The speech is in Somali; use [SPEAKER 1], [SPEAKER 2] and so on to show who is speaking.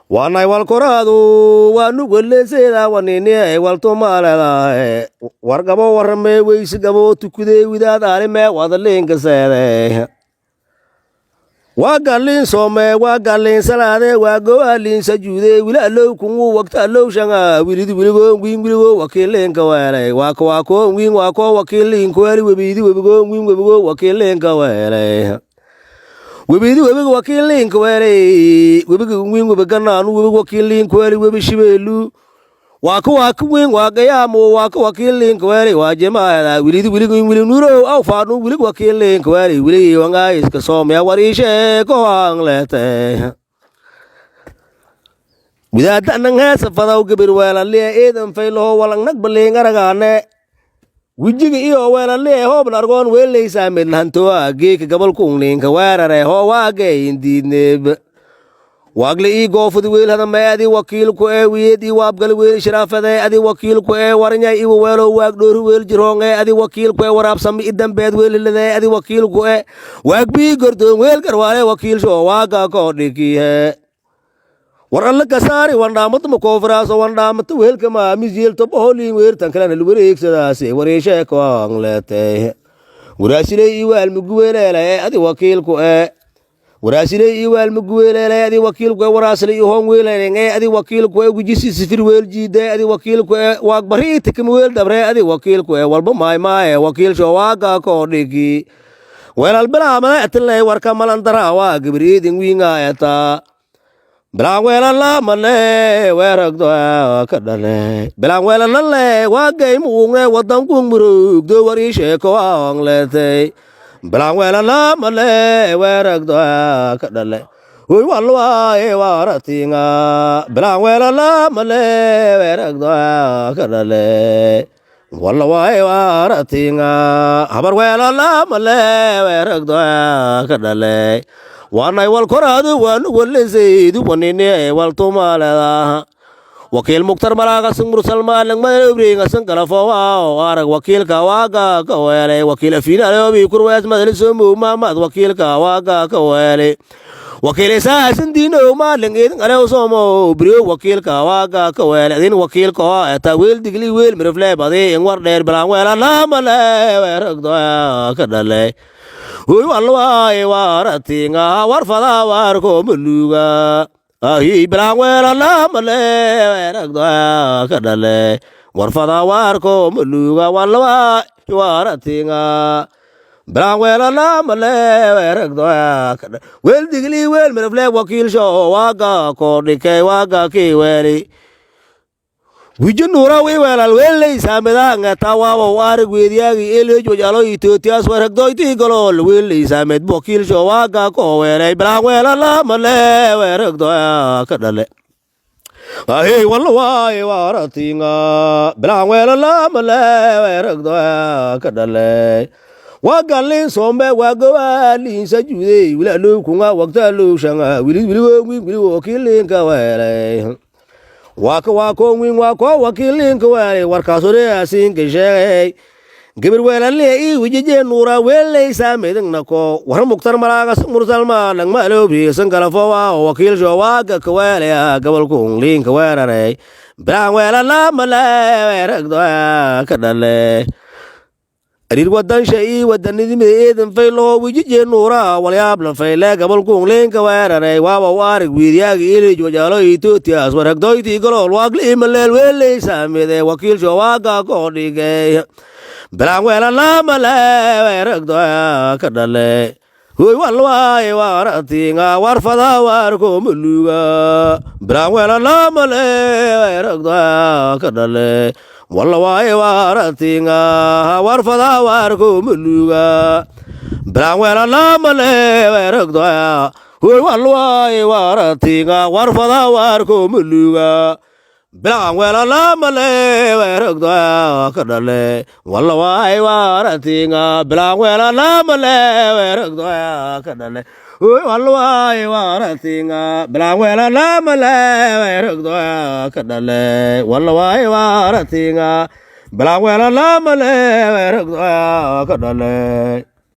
[SPEAKER 1] Wanai wal korado wanu golle seda wanene wal to malala wargabo warme weis gabo tukude wida dare me wadalen gasere wa galin some wa galin salade wa go alin sajude wila lo kungu wakta lo shanga wilidi wiligo wingwiligo wakelen kawale wako wing wako wakilin kwali webidi webigo wing webigo wakelen kawale webidi webigo wakilin kwale webigo wing webigana nu webigo wakilin kwali webishibelu wako wing wagayamo wako wakilin kwale wajema wilidi wiligo wili nuro au fanu wiligo wakilin kwale wili wanga iska some ya warishe ko anglete wida nanga safada gabir wala le edan faylo walang nagbalengaraane wijiga iyo wala le hob nargon weleysa mid hanto age gabal kungling ka warare ho wage indineb wagle i gofud wel hada maadi wakiil ku ee weedi waabgal wel sharaafade adi wakiil ku ee warnya i welo waag dhoor wel jironge adi wakiil ku ee waraabsam idan beed wel lede adi wakiil ku ee waag bi gordo wel garwaale wakiil soo waaga ko dhigiye war alla kasaari wandhaamad ma koofraaso wandhaamad weelka ma misjeel to boholin weertan kala wareegsadaase wareeshe ko anglete waraasile i waal muguwelele adi wakiil ku ee waraasile i waal muguwelele adi wakiil ku waraasile i hon welele adi wakiil ku gujisi sifir wel jiide adi wakiil ku waag bari tikam wel dabre adi wakiil ku walba maay wakiil soo waaga ko dhigi weelal balaamada atle warka malandara waa gibridin winga eta bilang wela la male weragdo kadale bilang wela le wagay muunge wadan kungmurug do warishe ko anglete bilang wela la male weragdo kadale hoy walwa e waratinga bilang wela la male weragdo kadale walwa e waratinga habar wela la male weragdo kadale wanai wal korado wanu golle zeydu wanene wal to malada wakil muktar malaga sumur salman lang malebringa sang kalafawa arag wakil kawaga kawale wakil afina lebi kurwas madal sumu mamad wakil kawaga kawale wakil sa sindino malang edin alew somo brio wakil kawaga kawale din wakil ko ta wel digli wel mirfle bade en war der blang wala la male weragdo kadale hoy walwa e waratinga warfada warko muluga ahi bilang wela la male weragdo kadale warfada warko muluga walwa waratinga bilang wela la male weragdo kadale wel digli wel mirfle wakil sho waga ko dike waga ki weli wujun nura we welal weley sameda ngata wawa warig weediyaagi elejo jalo itotias waragdo iti golol weley samed bokil sho waga ko welay bilang wela la male weragdo kadale ahe walwa e waratinga bilang wela la male weragdo kadale wagalin sombe wagawalin sajude wila lo kunga wakta lo shanga wili wakilin ka welay wako wing wako wakilin ko wale warkasore asin ke shay gibir wala le i wije nura wele samedin nako war muktar malaga mursalma nang malo bi sangala fawa wakil jawaga ko wale gabal ko lin ko warare bra wala la mala ragdo kadale arir wadan shay wadan nimeedan faylo wije nura wal yablan fayle gabal ko lin ko warare wawa warig wiidiyaagi ili jojalo itotias waragdo iti golol wagli malel wele samede wakil jawaga ko dhige bilang wela la male weragdo kadale hoy walwa e waratinga warfada warko muluga bilang wela la male weragdo kadale walwa e waratinga warfada warko muluga bilang wela la male weragdo hoy walwa e waratinga warfada warko muluga bilang wela la male weragdo kadale walwa e waratinga bilang wela la male weragdo kadale hoy walwa e waratinga bilang wela la male weragdo kadale walwa e waratinga bilang wela la male weragdo kadale